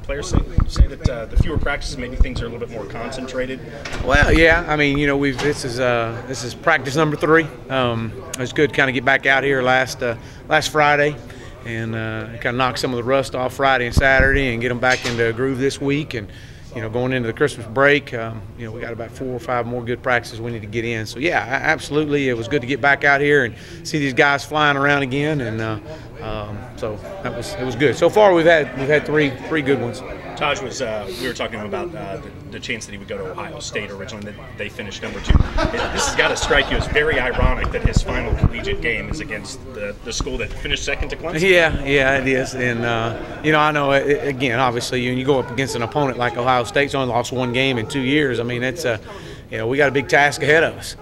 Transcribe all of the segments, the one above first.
players say that the fewer practices, maybe things are a little bit more concentrated. Well, yeah. I mean, you know, this is practice number 3. It was good to kind of get back out here last Friday and kind of knock some of the rust off Friday and Saturday and get them back into a groove this week. And you know, going into the Christmas break, you know, we got about 4 or 5 more good practices we need to get in. So yeah, absolutely, it was good to get back out here and see these guys flying around again. And so it was good. So far, we've had three good ones. Taj was we were talking about the chance that he would go to Ohio State originally. That they finished number 2. This has got to strike you as very ironic that his final collegiate game is against the school that finished second to Clemson. Yeah, it is. And you know, I know again, obviously, you go up against an opponent like Ohio State's only lost 1 game in 2 years. I mean, it's you know, we got a big task ahead of us.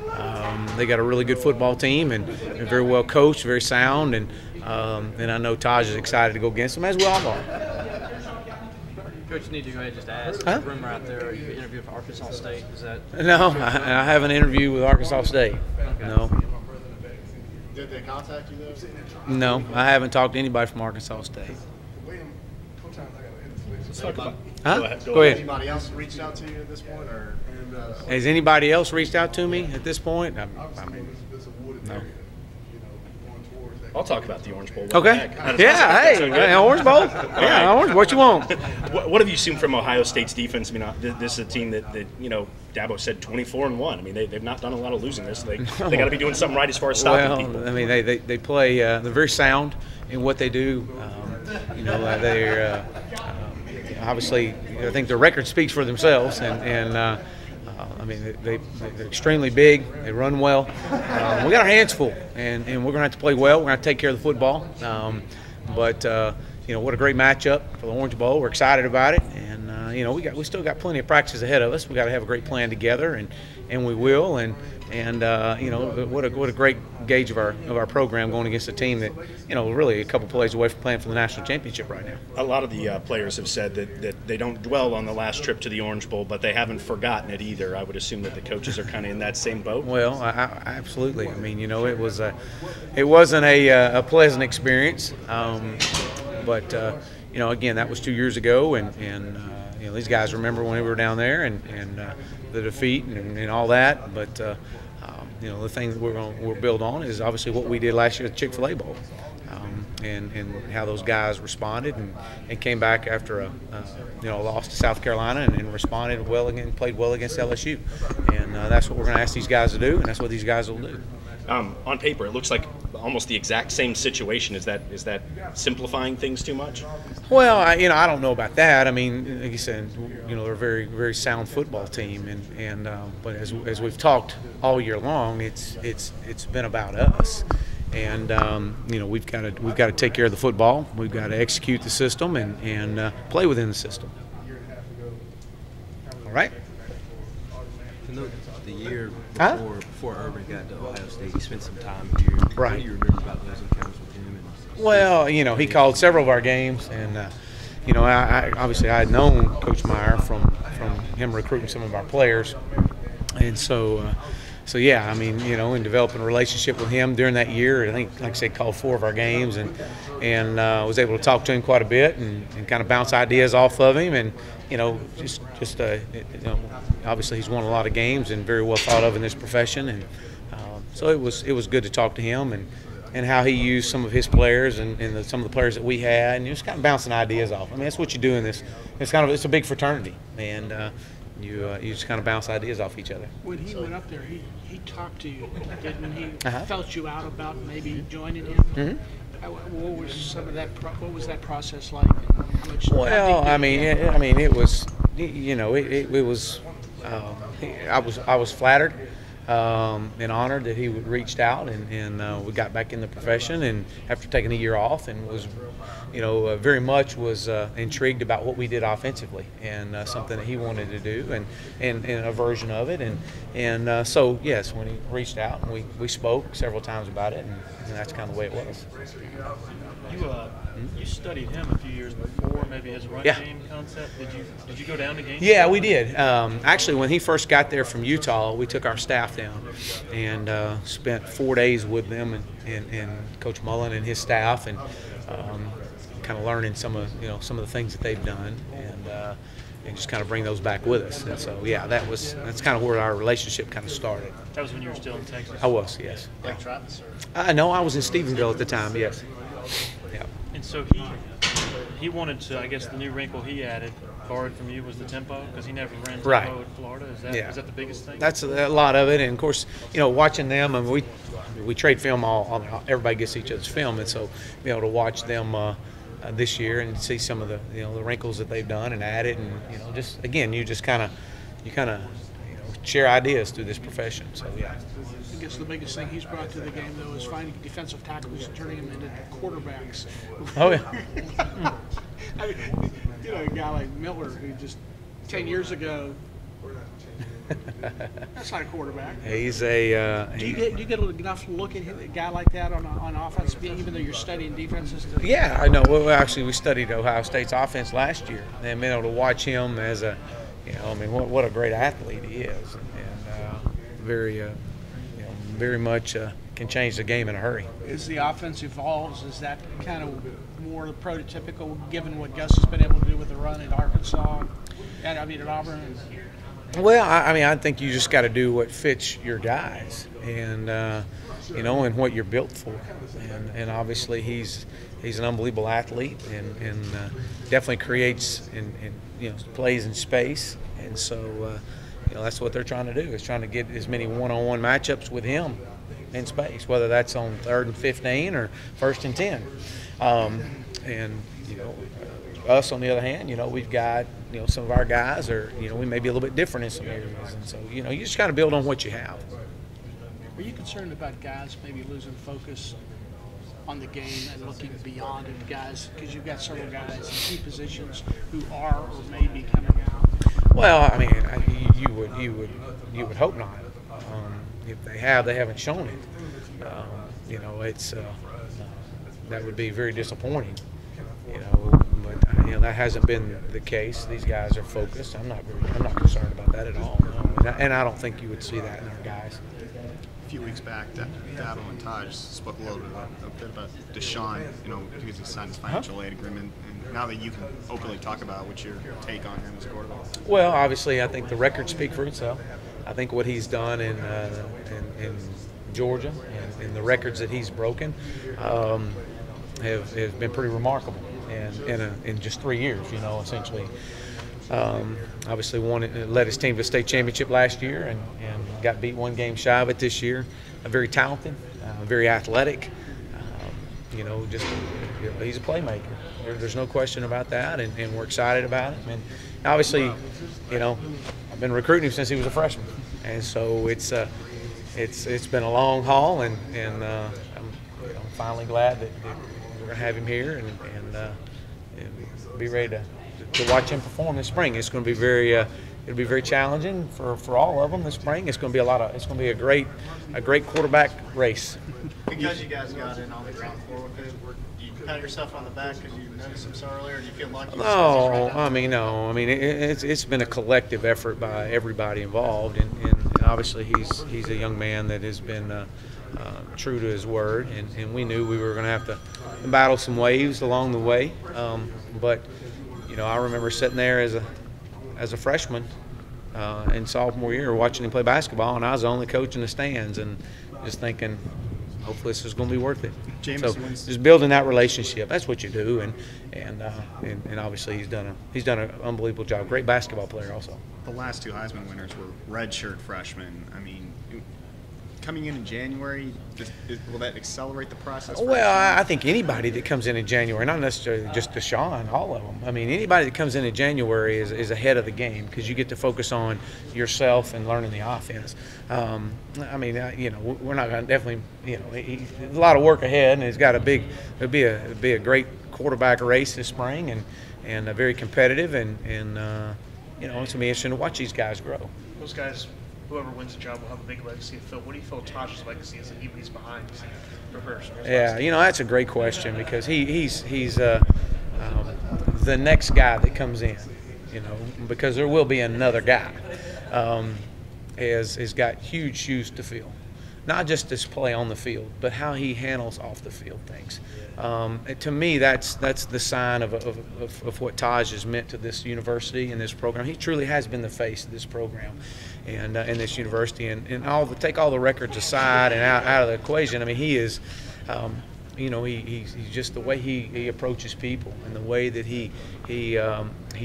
They got a really good football team and they're very well coached, very sound, and I know Taj is excited to go against them as we all are. Coach, you need to go ahead and just ask. Huh? The rumor out there, you interviewed for Arkansas State. Is that? No, I haven't interviewed with Arkansas State. Okay. No. Did they contact you though? No, I haven't talked to anybody from Arkansas State. Let's talk about. Huh? Go ahead. Anybody else reached out to you at this point, or has anybody else reached out to me at this point? I mean, no. I'll talk about the Orange Bowl. Okay. Yeah, hey, Orange Bowl. Yeah, right. Orange. What you want? What have you seen from Ohio State's defense? I mean, this is a team that you know, Dabo said 24-1. I mean, they've not done a lot of losing this. They got to be doing something right as far as stopping people. I mean, they play. They're very sound in what they do. You know, they're obviously. I think their record speaks for themselves, and I mean, they're extremely big. They run well. We got our hands full, and we're going to have to play well. We're going to take care of the football. But you know, what a great matchup for the Orange Bowl. We're excited about it, and you know, we still got plenty of practice ahead of us. We got to have a great plan together, and we will. And you know, what a great gauge of our program going against a team that, you know, really a couple plays away from playing for the national championship right now. A lot of the players have said that they don't dwell on the last trip to the Orange Bowl, but they haven't forgotten it either. I would assume that the coaches are kind of in that same boat. Well, absolutely. I mean, you know, it wasn't a pleasant experience, but you know, again, that was 2 years ago, and you know, these guys remember when we were down there and the defeat and all that, but you know, the thing that we're built on is obviously what we did last year at the Chick-fil-A Bowl, and how those guys responded and came back after a you know, loss to South Carolina and responded well again, played well against LSU, and that's what we're going to ask these guys to do, and that's what these guys will do. On paper, it looks like almost the exact same situation. Is that simplifying things too much? Well, you know, I don't know about that. I mean, like you said, you know, they're a very, very sound football team, and but as we've talked all year long, it's been about us, and you know, we've got to take care of the football. We've got to execute the system and play within the system. All right. The year before Urban got to Ohio State, he spent some time here. Right. What do you remember about those encounters with him? Well, you know, he called several of our games, and you know, I obviously I had known Coach Meyer from him recruiting some of our players, and so yeah, I mean, you know, in developing a relationship with him during that year, I think, like I said, called 4 of our games, and was able to talk to him quite a bit and kind of bounce ideas off of him, and you know, just you know, obviously he's won a lot of games and very well thought of in this profession, and so it was good to talk to him and how he used some of his players and some of the players that we had, and just kind of bouncing ideas off. I mean, that's what you do in this. It's a big fraternity, and you just kind of bounce ideas off each other. When he went up there, he talked to you, didn't he? Felt you out about maybe joining him. Mm-hmm. What was some of that? What was that process like? How much, well, I mean, it was, you know, it was. I was flattered and honored that he reached out, and we got back in the profession, and after taking a year off, and was, you know, very much was intrigued about what we did offensively, and something that he wanted to do, and a version of it, and so yes, when he reached out, and we spoke several times about it, and that's kind of the way it was. You studied him a few years before, maybe his run game concept. Did you go down to games? Yeah, we did. Actually, when he first got there from Utah, we took our staff down and spent 4 days with them and Coach Mullen and his staff, and kind of learning some of some of the things that they've done, and just kind of bring those back with us. And so yeah, that's kind of where our relationship kind of started. That was when you were still in Texas? I was, yes. Like Travis? Or? No, I was in Stephenville at the time. Yes. Yeah. And so he wanted to, I guess the new wrinkle he added, borrowed from you, was the tempo, because he never ran tempo Right. in Florida. Is that the biggest thing? That's a lot of it, and of course, watching them, and we trade film everybody gets each other's film, and so be able to watch them this year and see some of the the wrinkles that they've done and added, and just again, you kind of share ideas through this profession. So yeah. I guess the biggest thing he's brought to the game, though, is finding defensive tackles and turning them into quarterbacks. Oh yeah. I mean, a guy like Miller, who just 10 years ago, that's not a quarterback. He's a. Do you get enough look at a guy like that on offense, even though you're studying defenses? Yeah, I know. Well, actually, we studied Ohio State's offense last year, and being able to watch him as a, what a great athlete he is, and very much can change the game in a hurry. As the offense evolves, is that kind of more prototypical, given what Gus has been able to do with the run at Arkansas, at Auburn? Well, I think you just got to do what fits your guys, and and what you're built for. And obviously he's an unbelievable athlete, and definitely creates and plays in space. And so that's what they're trying to do, is trying to get as many one-on-one matchups with him in space, whether that's on 3rd and 15 or 1st and 10. And us on the other hand, we've got some of our guys are we may be a little bit different in some areas, and so you just got to build on what you have. Are you concerned about guys maybe losing focus on the game and looking beyond it, guys, because you've got several guys in key positions who are or may be coming out? Well, you would hope not. If they haven't shown it. It's that would be very disappointing. But that hasn't been the case. These guys are focused. I'm not concerned about that at all. No. And I don't think you would see that in our guys. A few weeks back, Dabo and Taj spoke a bit about Deshaun, because he signed his financial aid agreement. And now that you can openly talk about, what's your take on him as a quarterback? Well, obviously, I think the records speak for itself. I think what he's done in Georgia and the records that he's broken have been pretty remarkable. And in just 3 years, essentially. Obviously led his team to the state championship last year and got beat one game shy of it this year. Very talented, very athletic. He's a playmaker. There's no question about that, and we're excited about him. And obviously, I've been recruiting him since he was a freshman, and so it's been a long haul, and I'm finally glad that we're going to have him here and be ready to watch him perform this spring. It's going to be it'll be very challenging for all of them this spring. It's going to be a great quarterback race. Because you guys got in on the ground floor with it, do you pat yourself on the back because you noticed him so early, or do you feel lucky? No. It's been a collective effort by everybody involved, and obviously he's a young man that has been true to his word, and we knew we were going to have to battle some waves along the way. But I remember sitting there as a freshman in sophomore year watching him play basketball, and I was the only coach in the stands, and just thinking, hopefully this is going to be worth it. So just building that relationship, that's what you do, and obviously he's done an unbelievable job. Great basketball player also. The last two Heisman winners were redshirt freshmen. Coming in January, will that accelerate the process? Well, I think anybody that comes in January, not necessarily just Deshaun, all of them. Anybody that comes in January is ahead of the game, because you get to focus on yourself and learning the offense. We're not going to definitely, a lot of work ahead, and it'll be a great quarterback race this spring, and very competitive, and it's going to be interesting to watch these guys grow. Those guys, whoever wins the job will have a big legacy to fill. What do you feel Taj's legacy is that he's behind? Yeah, that's a great question, because he's the next guy that comes in, because there will be another guy has got huge shoes to fill. not just his play on the field, but how he handles off the field things. To me, that's the sign of what Taj has meant to this university and this program. He truly has been the face of this program and in this university. And take all the records aside and out of the equation, I mean, he is. He's just the way he approaches people and the way that he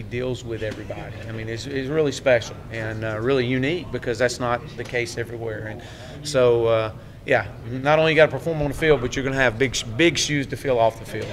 deals with everybody. I mean, it's really special and really unique because that's not the case everywhere. And so, not only you got to perform on the field, but you're going to have big shoes to fill off the field.